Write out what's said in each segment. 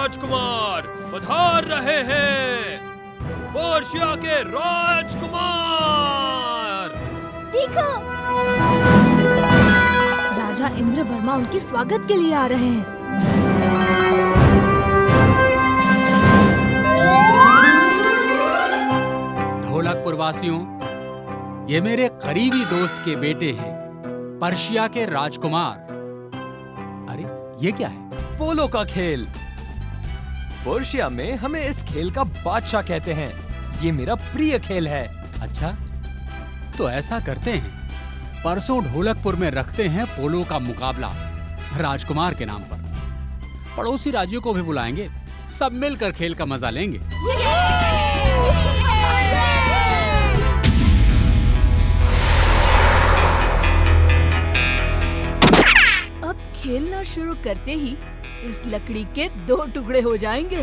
राजकुमार पधार रहे हैं, पर्शिया के राजकुमार। देखो, राजा इंद्रवर्मा उनके स्वागत के लिए आ रहे हैं। ढोलकपुर वासियों, ये मेरे करीबी दोस्त के बेटे हैं, पर्शिया के राजकुमार। अरे ये क्या है? पोलो का खेल। पर्शिया में हमें इस खेल का बादशाह कहते हैं। ये मेरा प्रिय खेल है। अच्छा, तो ऐसा करते हैं, परसों ढोलकपुर में रखते हैं पोलो का मुकाबला राजकुमार के नाम पर। पड़ोसी राज्यों को भी बुलाएंगे, सब मिलकर खेल का मजा लेंगे। अब खेलना शुरू करते ही इस लकड़ी के 2 टुकड़े हो जाएंगे।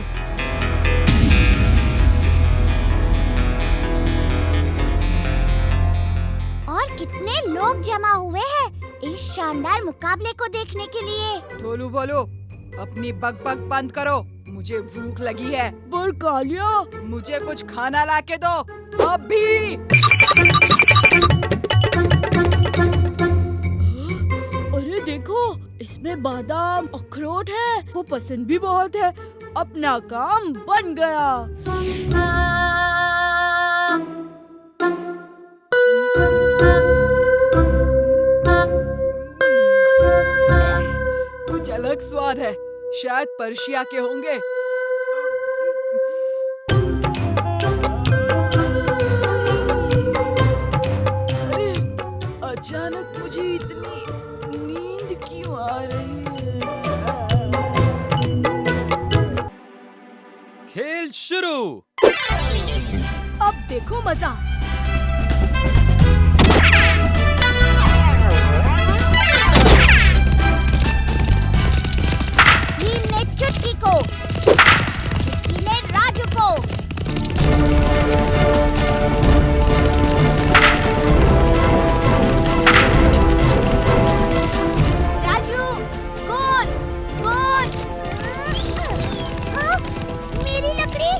और कितने लोग जमा हुए हैं इस शानदार मुकाबले को देखने के लिए। ढोलू बोलो, अपनी बकबक बंद करो, मुझे भूख लगी है। पर कालिया, मुझे कुछ खाना लाके दो अभी। अरे देखो, इसमें बादाम अखरोट है, वो पसंद भी बहुत है। अपना काम बन गया। कुछ अलग स्वाद है, शायद पर्शिया के होंगे। अरे, अचानक मुझे इतनी नींद क्यों आ रही है? खेल शुरू। अब देखो मजा। भीम ने चुटकी को, चुटकी ने राजू को। राजू, गोल, गोल। हाँ, मेरी लकड़ी।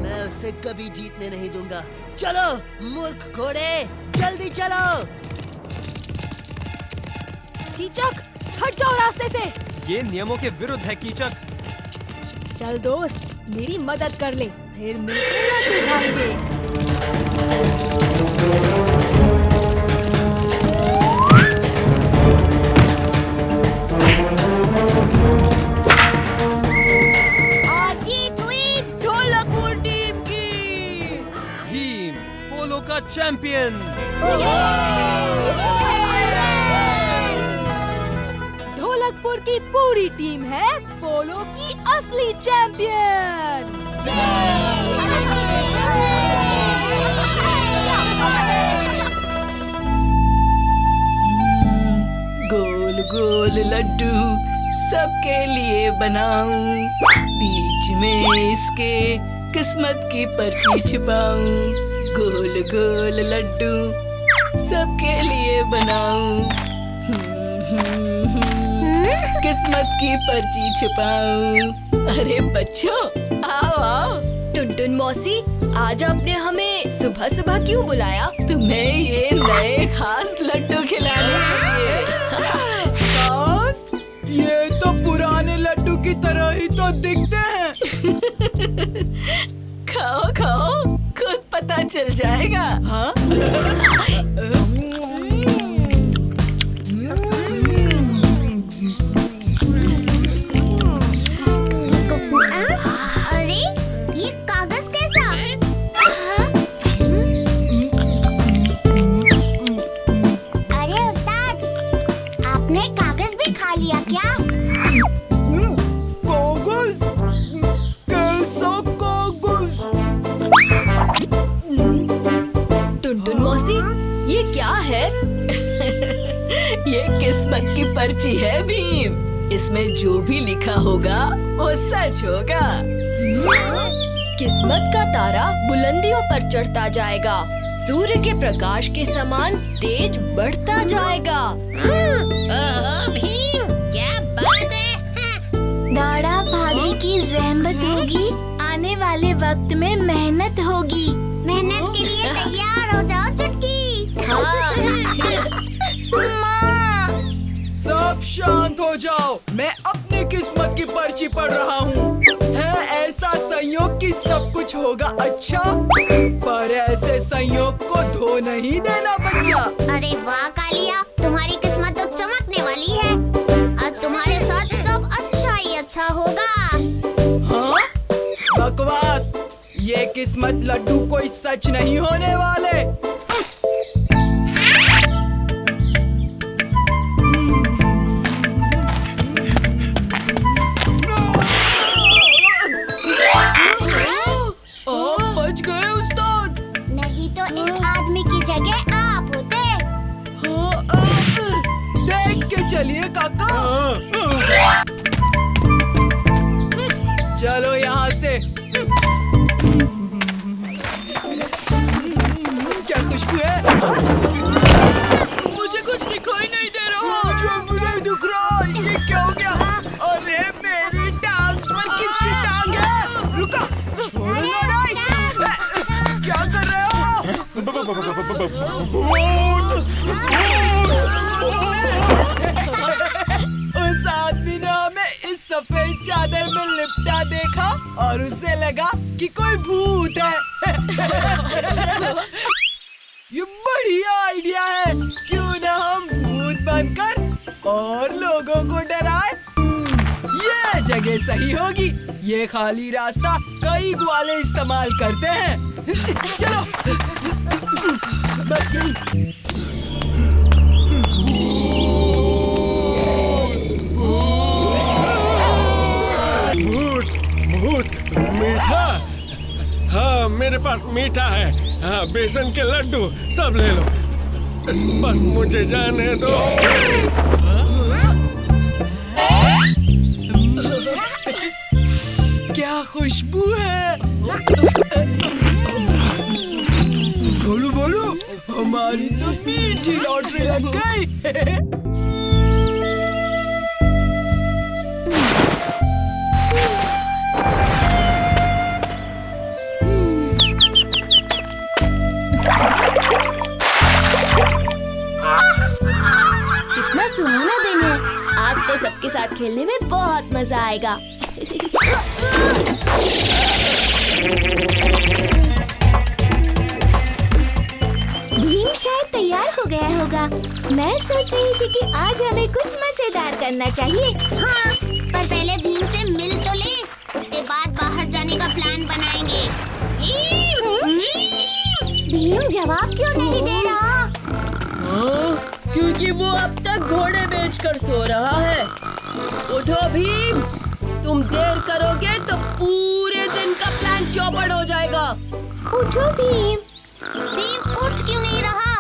मैं उसे कभी जीतने नहीं दूंगा। चलो मूर्ख घोड़े, जल्दी चलो। कीचक, हट जाओ रास्ते से। ये नियमों के विरुद्ध है कीचक। चल दोस्त, मेरी मदद कर ले, फिर मिलकर लड्डू खाएंगे। आज जीत हुई ढोलकपुर टीम की। भीम पोलो का चैंपियन। ढोलकपुर की पूरी टीम है पोलो की असली चैंपियन। गोल गोल लड्डू सबके लिए बनाऊं, बीच में इसके किस्मत की पर्ची छिपाऊं। गोल गोल लड्डू सबके लिए बनाऊं, किस्मत की पर्ची छिपाऊं। अरे बच्चों, आओ आओ। टुनटुन मौसी, आज आपने हमें सुबह सुबह क्यों बुलाया? तुम्हें ये नए खास लड्डू खिलाने के लिए। खास? ये तो पुराने लड्डू की तरह ही तो दिखते हैं। खाओ खाओ, खुद पता चल जाएगा। हाँ? अरे, ये कागज कैसा? अरे उस्ताद, आपने कागज भी खा लिया क्या? कागज? कैसा कागज? टुनटुन मौसी, ये क्या है? ये किस्मत की पर्ची है भीम, इसमें जो भी लिखा होगा वो सच होगा। किस्मत का तारा बुलंदियों पर चढ़ता जाएगा, सूर्य के प्रकाश के समान तेज बढ़ता जाएगा। भीम, क्या बात है। दौड़ा भागे की ज़हमत होगी, आने वाले वक्त में मेहनत होगी। मेहनत के लिए तैयार हो जाओ चुटकी। माँ, सब शांत हो जाओ, मैं अपनी किस्मत की पर्ची पढ़ रहा हूँ। है ऐसा संयोग कि सब कुछ होगा अच्छा, पर ऐसे संयोग को धो नहीं देना बच्चा। अरे वाह कालिया, तुम्हारी किस्मत तो चमकने वाली है। अब तुम्हारे साथ सब अच्छा ही अच्छा होगा। हाँ? बकवास, ये किस्मत लड्डू कोई सच नहीं होने वाले। बच गए उस्ताद। नहीं तो इस आदमी की जगह आप होते। देख के चलिए काका। चलो यहाँ से। क्या खुशबू है? मुझे कुछ दिखाई नहीं दे रहा। मुझे भी नहीं दिख रहा। ये क्या हो गया? अरे मेरी टांग पर किसकी टांग है? रुको, छोड़ना नहीं। क्या कर रहे हो? उस आदमी ने हमें इस सफेद चादर में लिपटा देखा और उसे लगा कि कोई भूत है। ये बढ़िया आइडिया है, क्यों ना हम भूत बनकर और लोगों को डराए। ये जगह सही होगी। ये खाली रास्ता कई ग्वाले इस्तेमाल करते हैं। चलो, बस यही। भूत मीठा। हाँ, मेरे पास मीठा है। हाँ, बेसन के लड्डू सब ले लो, बस मुझे जाने दो। क्या खुशबू है। बोलो बोलो, हमारी तो मीठी लॉटरी लग गई। कितना सुहाना दिन है। आज तो सबके साथ खेलने में बहुत मजा आएगा। भीम शायद तैयार हो गया होगा। मैं सोच रही थी कि आज हमें कुछ मजेदार करना चाहिए। हाँ, पर पहले भीम से मिल तो ले, उसके बाद बाहर जाने का प्लान बनाएंगे। भीम जवाब क्यों नहीं दे रहा? क्योंकि वो अब तक घोड़े बेचकर सो रहा है। उठो भीम, तुम देर करोगे तो पूरे दिन का प्लान चौपट हो जाएगा। उठो भीम। भीम उठ क्यों नहीं रहा?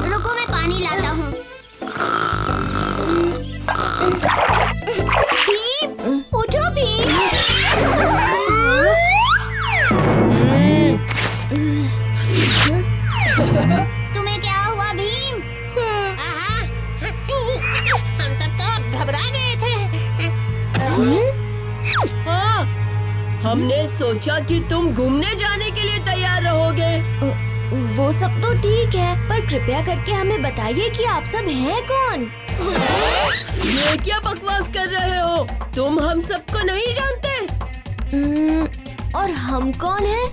रुको, मैं पानी लाता हूँ। भीम, उठो भीम। तुम्हें क्या हुआ भीम? हम सब तो घबरा गए थे। हाँ, हमने सोचा कि तुम घूमने जाने के लिए तैयार रहोगे। वो सब तो ठीक है, पर कृपया करके हमें बताइए कि आप सब हैं कौन? ये क्या बकवास कर रहे हो? तुम हम सबको नहीं जानते। और हम कौन हैं?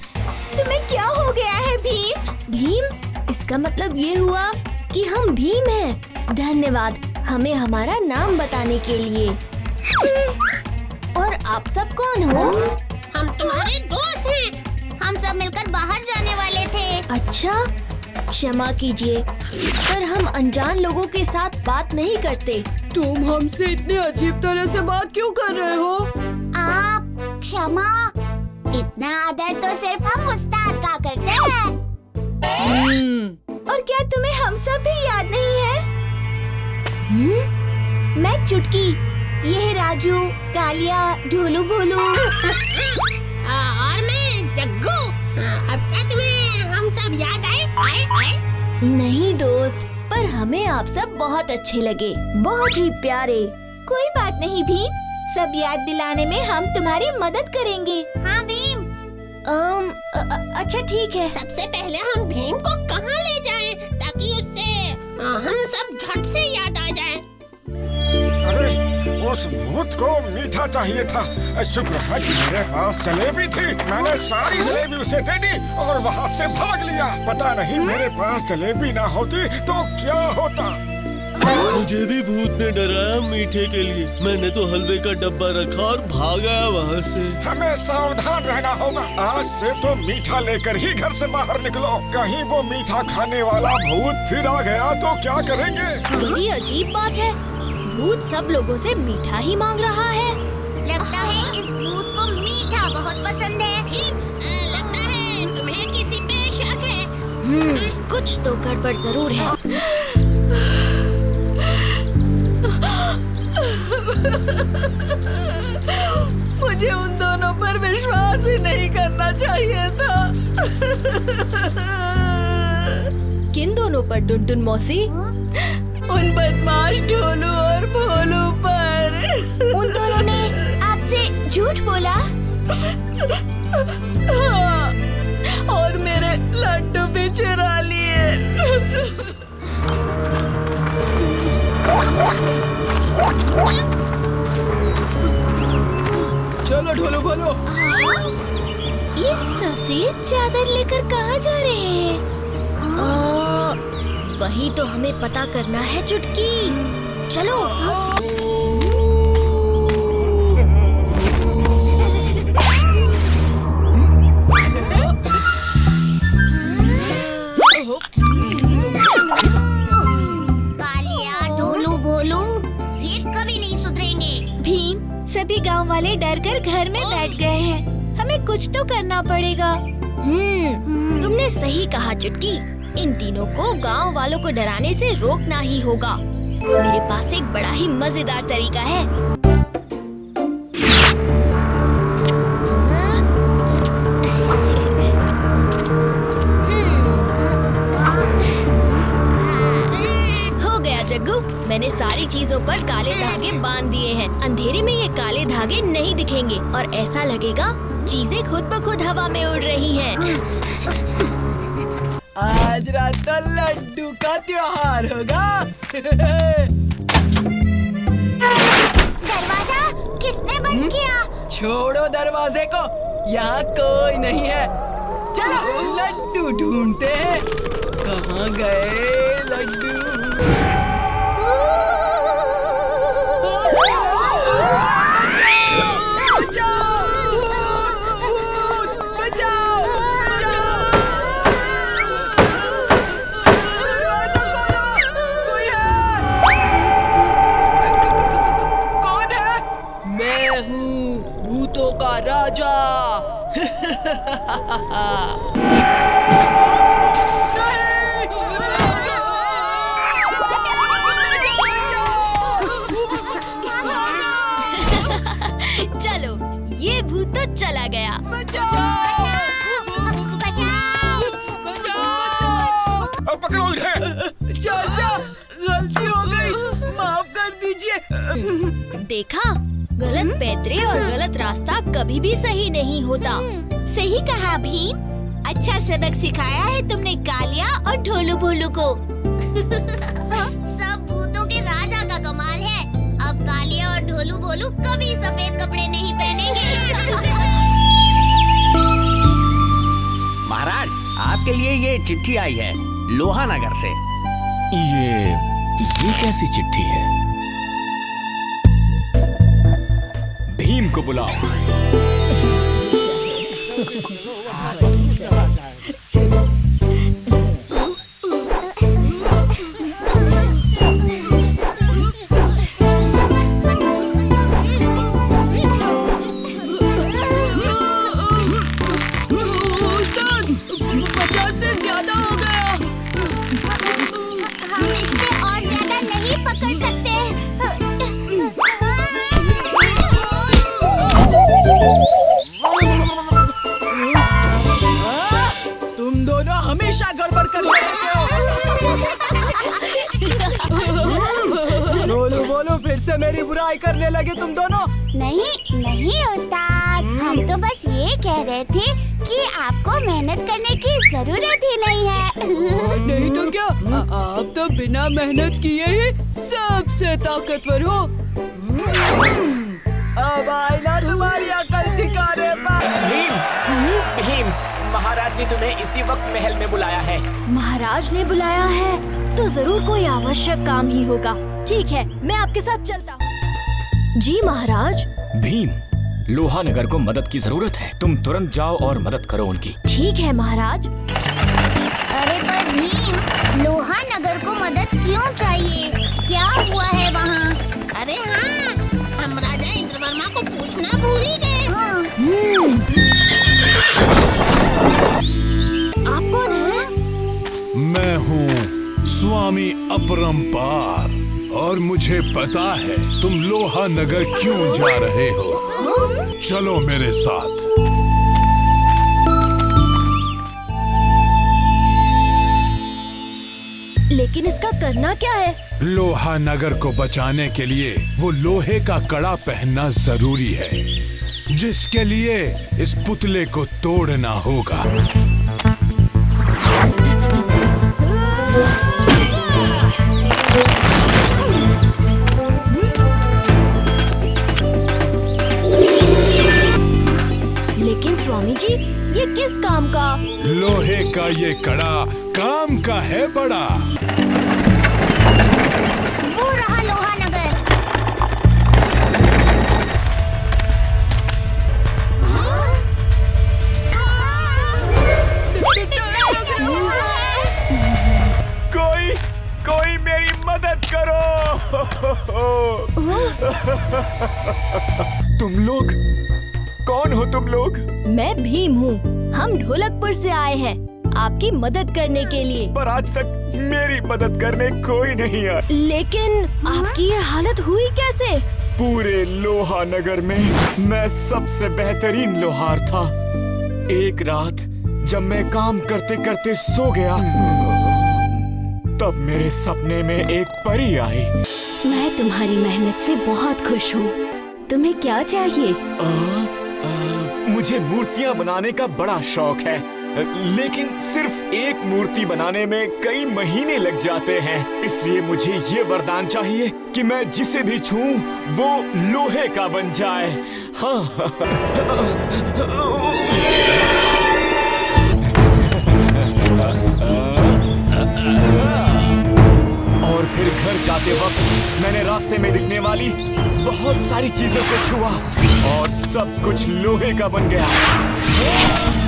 तुम्हें क्या हो गया है भीम? भीम? इसका मतलब ये हुआ कि हम भीम हैं। धन्यवाद हमें हमारा नाम बताने के लिए। और आप सब कौन हो? हम तुम्हारे दोस्त हैं। हम सब मिलकर बाहर जाने वाले थे। अच्छा, क्षमा कीजिए, पर हम अनजान लोगों के साथ बात नहीं करते। तुम हमसे इतने अजीब तरह से बात क्यों कर रहे हो? आप क्षमा, इतना आदर तो सिर्फ हम उस्ताद का करते हैं। और क्या तुम्हें हम सब भी याद नहीं है? मैं चुटकी, ये है राजू, कालिया, ढोलू भोलू। नहीं दोस्त, पर हमें आप सब बहुत अच्छे लगे, बहुत ही प्यारे। कोई बात नहीं भीम, सब याद दिलाने में हम तुम्हारी मदद करेंगे। हाँ भीम। अच्छा ठीक है। सबसे पहले हम भीम को कहाँ ले जाएं ताकि उससे हम सब झट से याद आ जाए। अरे उस भूत को मीठा चाहिए था। शुक्र है कि मेरे पास जलेबी थी। मैंने सारी जलेबी उसे दे दी और वहाँ से भाग लिया। पता नहीं मेरे पास जलेबी ना होती तो क्या होता। मुझे भी भूत ने डराया मीठे के लिए। मैंने तो हलवे का डब्बा रखा और भागा वहाँ से। हमें सावधान रहना होगा। आज से तो मीठा लेकर ही घर से बाहर निकलो। कहीं वो मीठा खाने वाला भूत फिर आ गया तो क्या करेंगे? बड़ी अजीब बात है, भूत सब लोगों से मीठा ही मांग रहा है। लगता है इस भूत को मीठा बहुत पसंद है। लगता है तुम्हें किसी पे शक है। कुछ तो गड़बड़ जरूर है। मुझे उन दोनों पर विश्वास ही नहीं करना चाहिए था। किन दोनों पर टुनटुन मौसी? उन बदमाश ढोलू और भोलू पर। उन दोनों ने आपसे झूठ बोला? हाँ, और मेरे लड्डू भी चुरा लिए। चलो ढोलू बोलो। ये सफेद चादर लेकर कहाँ जा रहे हैं? वही तो हमें पता करना है चुटकी। चलो। कालिया, ढोलू, भोलू, ये कभी नहीं सुधरेंगे। भीम, सभी गांव वाले डर कर घर में बैठ गए हैं। हमें कुछ तो करना पड़ेगा। तुमने सही कहा चुटकी। इन तीनों को गांव वालों को डराने से रोकना ही होगा। मेरे पास एक बड़ा ही मजेदार तरीका है। हो गया जग्गू, मैंने सारी चीजों पर काले धागे बांध दिए हैं। अंधेरे में ये काले धागे नहीं दिखेंगे और ऐसा लगेगा चीजें खुद ब खुद हवा में उड़ रही हैं। आज रात तो लड्डू का त्योहार होगा। दरवाजा किसने बंद किया? छोड़ो दरवाजे को, यहाँ कोई नहीं है। चलो लड्डू ढूंढते हैं। कहाँ गए लड्डू? का राजा। चलो, ये भूत तो चला गया। पकड़ो इन्हें। चाचा, गलती हो गई, माफ कर दीजिए। देखा, गलत पैतरे और गलत रास्ता कभी भी सही नहीं होता। सही कहा भीम, अच्छा सबक सिखाया है तुमने कालिया और ढोलू भोलू को। सब भूतों के राजा का कमाल है। अब कालिया और ढोलू भोलू कभी सफेद कपड़े नहीं पहनेंगे। महाराज, आपके लिए ये चिट्ठी आई है लोहानगर से। ये कैसी चिट्ठी है? भीम को बुलाओ। से मेरी बुराई करने लगे तुम दोनों? नहीं नहीं उस्ताद, हम तो बस ये कह रहे थे कि आपको मेहनत करने की जरूरत ही नहीं है। नहीं तो क्या, आप तो बिना मेहनत किए ही सबसे ताकतवर हो। अब आई ना तुम्हारी अकल ठिकाने पर। भीम, महाराज ने तुम्हें इसी वक्त महल में बुलाया है। महाराज ने बुलाया है तो जरूर कोई आवश्यक काम ही होगा। ठीक है, मैं आपके साथ चलता हूँ। जी महाराज। भीम, लोहा नगर को मदद की जरूरत है। तुम तुरंत जाओ और मदद करो उनकी। ठीक है महाराज। अरे पर भीम, लोहा नगर को मदद क्यों चाहिए? क्या हुआ है वहाँ? अरे हाँ, हम राजा इंद्रवर्मा को पूछना भूल ही गए। आप कौन है? मैं हूँ स्वामी अपरंपार और मुझे पता है तुम लोहा नगर क्यों जा रहे हो। चलो मेरे साथ। लेकिन इसका करना क्या है? लोहा नगर को बचाने के लिए वो लोहे का कड़ा पहनना जरूरी है, जिसके लिए इस पुतले को तोड़ना होगा। लेकिन स्वामी जी, ये किस काम का? लोहे का ये कड़ा काम का है बड़ा। वो रहा लोहा नगर। कोई मेरी मदद करो। तुम लोग कौन हो? तुम लोग? मैं भीम हूँ। हम ढोलकपुर से आए हैं आपकी मदद करने के लिए। पर आज तक मेरी मदद करने कोई नहीं आया। लेकिन आपकी ये हालत हुई कैसे? पूरे लोहा नगर में मैं सबसे बेहतरीन लोहार था। एक रात जब मैं काम करते करते सो गया, तब मेरे सपने में एक परी आई। मैं तुम्हारी मेहनत से बहुत खुश हूँ। तुम्हें क्या चाहिए? मुझे मूर्तियाँ बनाने का बड़ा शौक है, लेकिन सिर्फ एक मूर्ति बनाने में कई महीने लग जाते हैं। इसलिए मुझे ये वरदान चाहिए कि मैं जिसे भी छूऊं वो लोहे का बन जाए। हाँ। और फिर घर जाते वक्त मैंने रास्ते में दिखने वाली बहुत सारी चीजों को छुआ और सब कुछ लोहे का बन गया।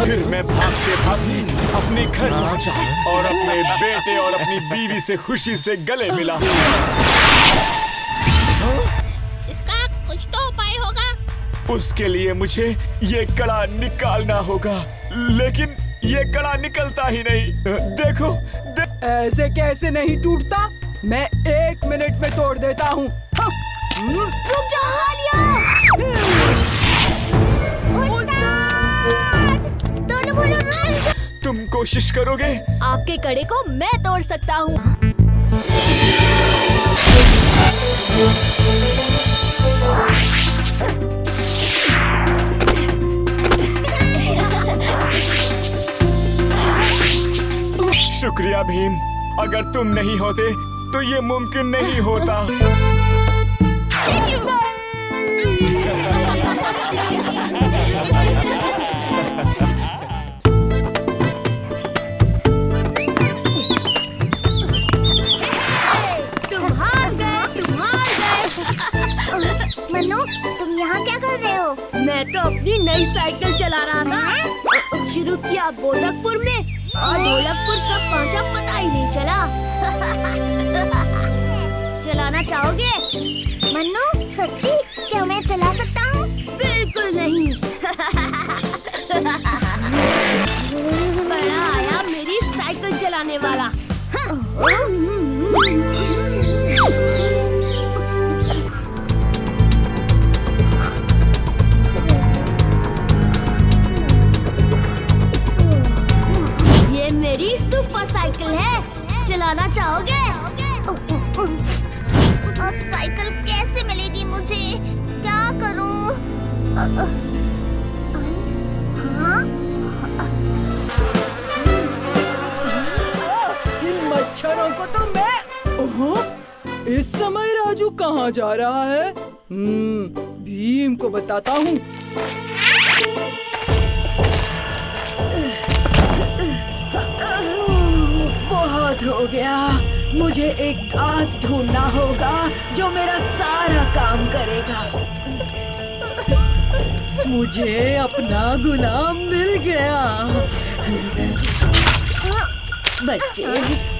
फिर मैं भागते भागते अपने घर पहुंचा और अपने बेटे और अपनी बीवी से खुशी से गले मिला। इसका कुछ तो उपाय होगा। उसके लिए मुझे ये कड़ा निकालना होगा, लेकिन ये कड़ा निकलता ही नहीं। देखो ऐसे कैसे नहीं टूटता? मैं 1 मिनट में तोड़ देता हूँ। रुक जाओ हालिया। दोनों बोलो रुक। तुम कोशिश करोगे? आपके कड़े को मैं तोड़ सकता हूँ। शुक्रिया भीम, अगर तुम नहीं होते तो ये मुमकिन नहीं होता। मन्नू, तुम यहाँ क्या कर रहे हो? मैं तो अपनी नई साइकिल चला रहा था। शुरू किया ढोलकपुर में और ढोलकपुर कब पहुँचा पता ही नहीं चला। चलाना चाहोगे? मन्नू, सच्ची? क्या मैं चला सकता हूँ? बिल्कुल नहीं। बड़ा आया मेरी साइकिल चलाने वाला। ये मेरी सुपर साइकिल है, चलाना चाहोगे? अब साइकिल कैसे मिलेगी मुझे? क्या करूं? हाँ? इन मच्छरों को तो मैं इस समय राजू कहाँ जा रहा है? भीम को बताता हूँ। बहुत हो गया। मुझे एक दास ढूंढना होगा जो मेरा सारा काम करेगा। मुझे अपना गुलाम मिल गया। बच्चे,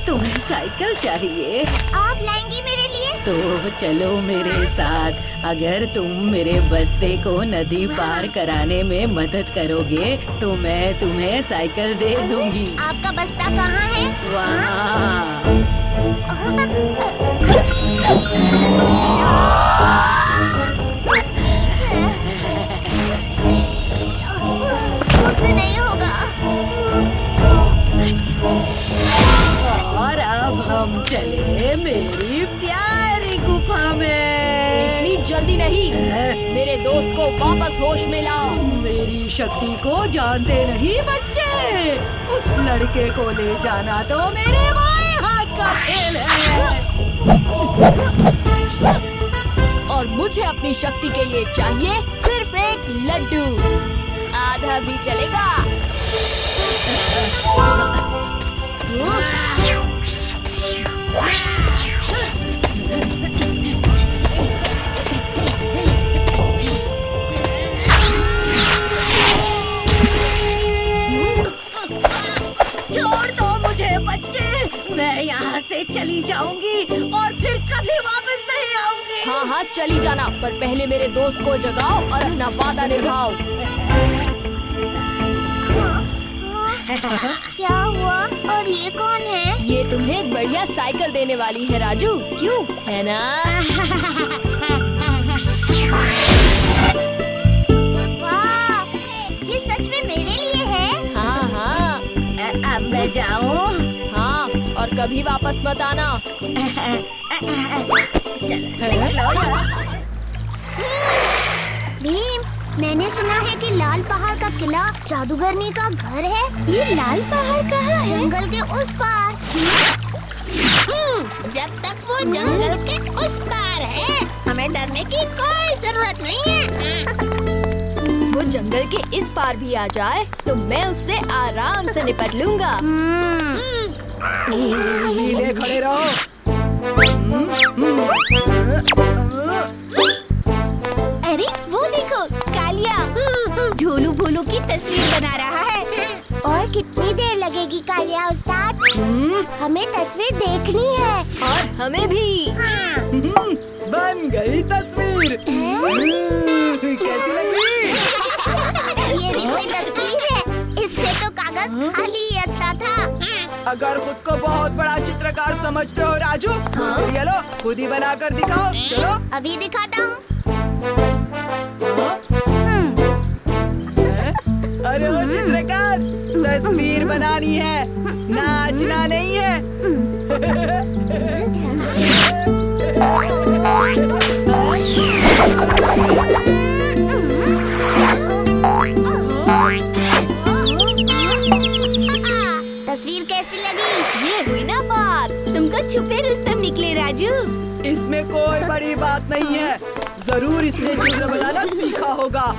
तुम्हें साइकिल चाहिए? आप लाएंगी मेरे लिए? तो चलो मेरे साथ। अगर तुम मेरे बस्ते को नदी पार कराने में मदद करोगे तो मैं तुम्हें साइकिल दे दूंगी। आपका बस्ता कहाँ है? वहाँ। मुझसे नहीं होगा। और अब हम चले मेरी प्यारी गुफा में। इतनी जल्दी नहीं, मेरे दोस्त को वापस होश में लाओ। मेरी शक्ति को जानते नहीं बच्चे। उस लड़के को ले जाना तो मेरे बाएं हाथ का खेल है। और मुझे अपनी शक्ति के लिए चाहिए सिर्फ एक लड्डू। आधा भी चलेगा। छोड़ दो मुझे बच्चे। मैं यहाँ से चली जाऊंगी और फिर कभी वापस नहीं आऊंगी। हाँ हाँ चली जाना, पर पहले मेरे दोस्त को जगाओ और अपना वादा निभाओ। क्या हुआ? और ये कौन है? ये तुम्हें एक बढ़िया साइकिल देने वाली है राजू, क्यों है ना? वाह, ये सच में मेरे लिए है? हाँ हाँ। अब मैं जाऊँ? हाँ, और कभी वापस मत आना। भीम, मैंने सुना है कि लाल पहाड़ का किला जादूगरनी का घर है। ये लाल पहाड़ कहाँ है? जंगल के उस पार। जब तक वो जंगल के उस पार है, हमें डरने की कोई जरूरत नहीं है। वो जंगल के इस पार भी आ जाए तो मैं उससे आराम से निपट लूंगा। सीधे खड़े रहो। अरे वो देखो, कालिया ढोलू भोलू की तस्वीर बना रहा है। और कितनी देर लगेगी कालिया उस्ताद? हमें तस्वीर देखनी है। और हमें भी। बन गई तस्वीर। कैसी लगी? ये भी कोई तस्वीर है? इससे तो कागज खाली ही अच्छा था। अगर खुद को बहुत बड़ा चित्रकार समझते हो राजू, तो ये लो खुद ही बना कर दिखाओ। चलो अभी दिखाता हूँ। अरे ओ चित्रकार, तस्वीर बनानी है, नाचना नहीं है। तस्वीर कैसी लगी? ये हुई ना बात। तुम तो छुपे रुस्तम निकले राजू। इसमें कोई बड़ी बात नहीं है। जरूर इसने चित्र बनाना सीखा होगा।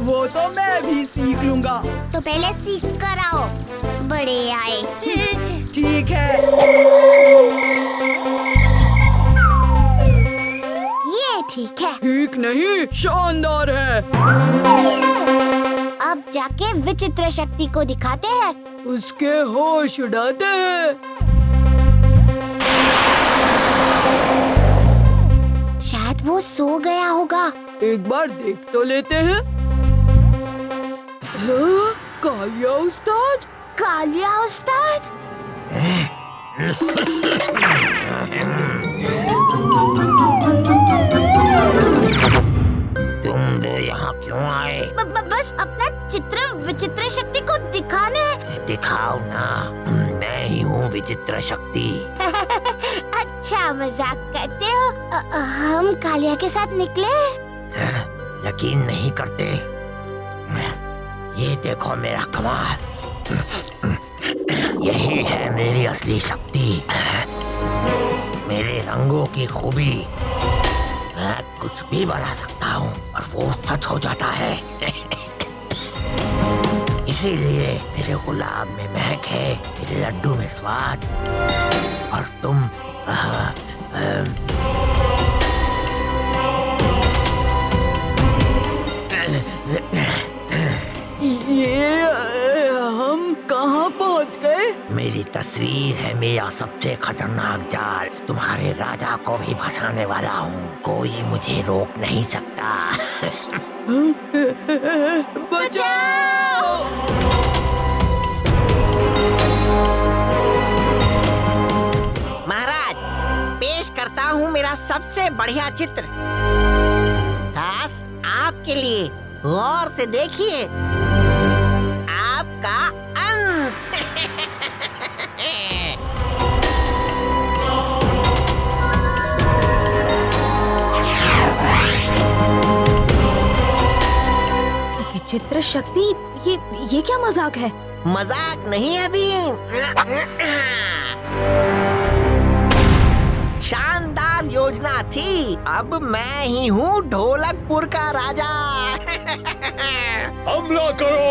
वो तो मैं भी सीख लूंगा। तो पहले सीख कर आओ, बड़े आए। ठीक है। ये ठीक है। ठीक नहीं, शानदार है। अब जाके विचित्र शक्ति को दिखाते हैं। उसके होश उड़ाते हैं। शायद वो सो गया होगा। एक बार देख तो लेते हैं। हाँ, कालिया उस्ताद। कालिया उस्ताद? तुम दो यहाँ क्यों आए? बस अपना चित्र विचित्र शक्ति को दिखाने। दिखाओ ना, मैं ही हूँ विचित्र शक्ति। अच्छा मजाक करते हो। हम कालिया के साथ निकले। यकीन नहीं करते? ये देखो मेरा कमाल। यही है मेरी असली शक्ति, मेरे रंगों की खूबी। मैं कुछ भी बना सकता हूँ और वो सच हो जाता है। इसीलिए मेरे गुलाब में महक है, मेरे लड्डू में स्वाद, और तुम ये हम कहाँ पहुँच गए? मेरी तस्वीर है मेरा सबसे खतरनाक जाल। तुम्हारे राजा को भी फंसाने वाला हूँ, कोई मुझे रोक नहीं सकता। बचाओ! महाराज, पेश करता हूँ मेरा सबसे बढ़िया चित्र, खास आपके लिए। गौर से देखिए, आपका अंत। विचित्र शक्ति, ये क्या मजाक है? मजाक नहीं है भीम, शानदार योजना थी। अब मैं ही हूँ ढोलकपुर का राजा। हमला करो!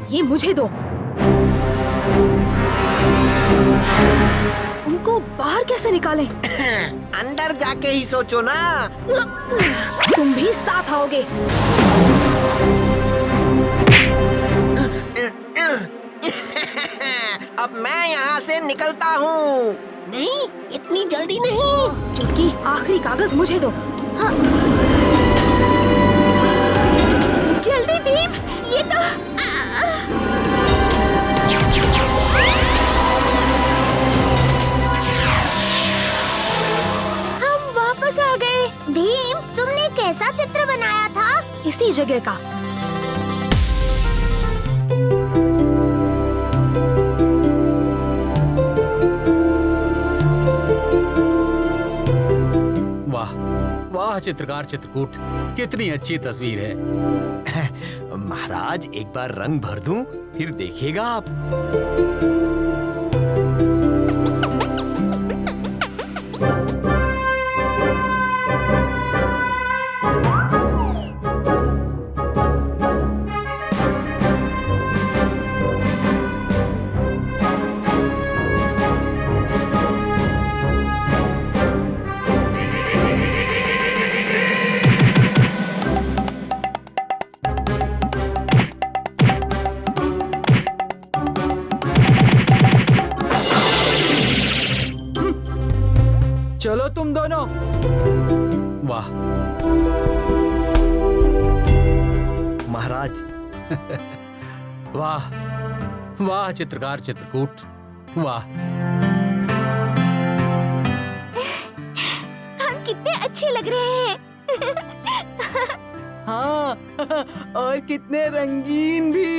ये मुझे दो। उनको बाहर कैसे निकालें? अंदर जाके ही सोचो ना। तुम भी साथ आओगे। अब मैं यहाँ से निकलता हूँ। नहीं, इतनी जल्दी नहीं। चुटकी, आखिरी कागज मुझे दो। हाँ। जल्दी भीम, ये तो हम वापस आ गए। भीम, तुमने कैसा चित्र बनाया था? इसी जगह का। वाह वाह चित्रकार चित्रकूट, कितनी अच्छी तस्वीर है। महाराज, एक बार रंग भर दूं, फिर देखिएगा आप। चलो तुम दोनों। वाह महाराज। वाह वाह चित्रकार चित्रकूट, वाह। हम कितने अच्छे लग रहे हैं। हाँ, और कितने रंगीन भी।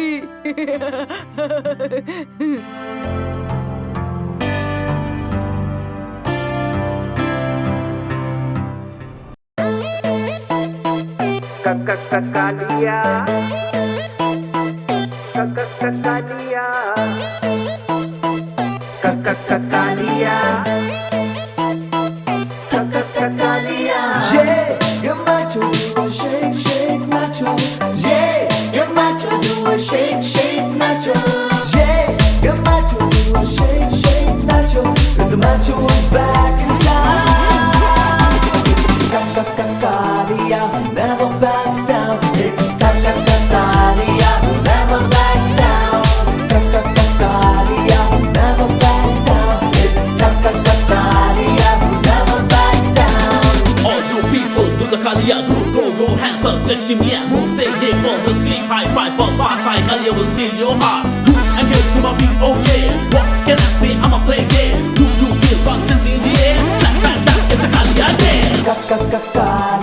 Kaliya, Kaliya, Kaliya, Kaliya. Yeah, you're macho, do a shake, shake, macho. Yeah, you're macho, do a shake, shake, macho. Yeah, you're macho, do a shake, shake, macho. 'Cause the macho is back in town. Kalia, never backs down. It's Kalia, never backs down. Kalia, never backs down. It's Kalia, never backs down. All you people do the Kalia group, throw your hands up, just shimmy and move, say yeah for the street, high five for Sparkside, Kalia will steal your hearts. I'm here to my beat, oh yeah. What can I say? I'ma play yeah. Do feel funk is in the air. It's a Kalia dance.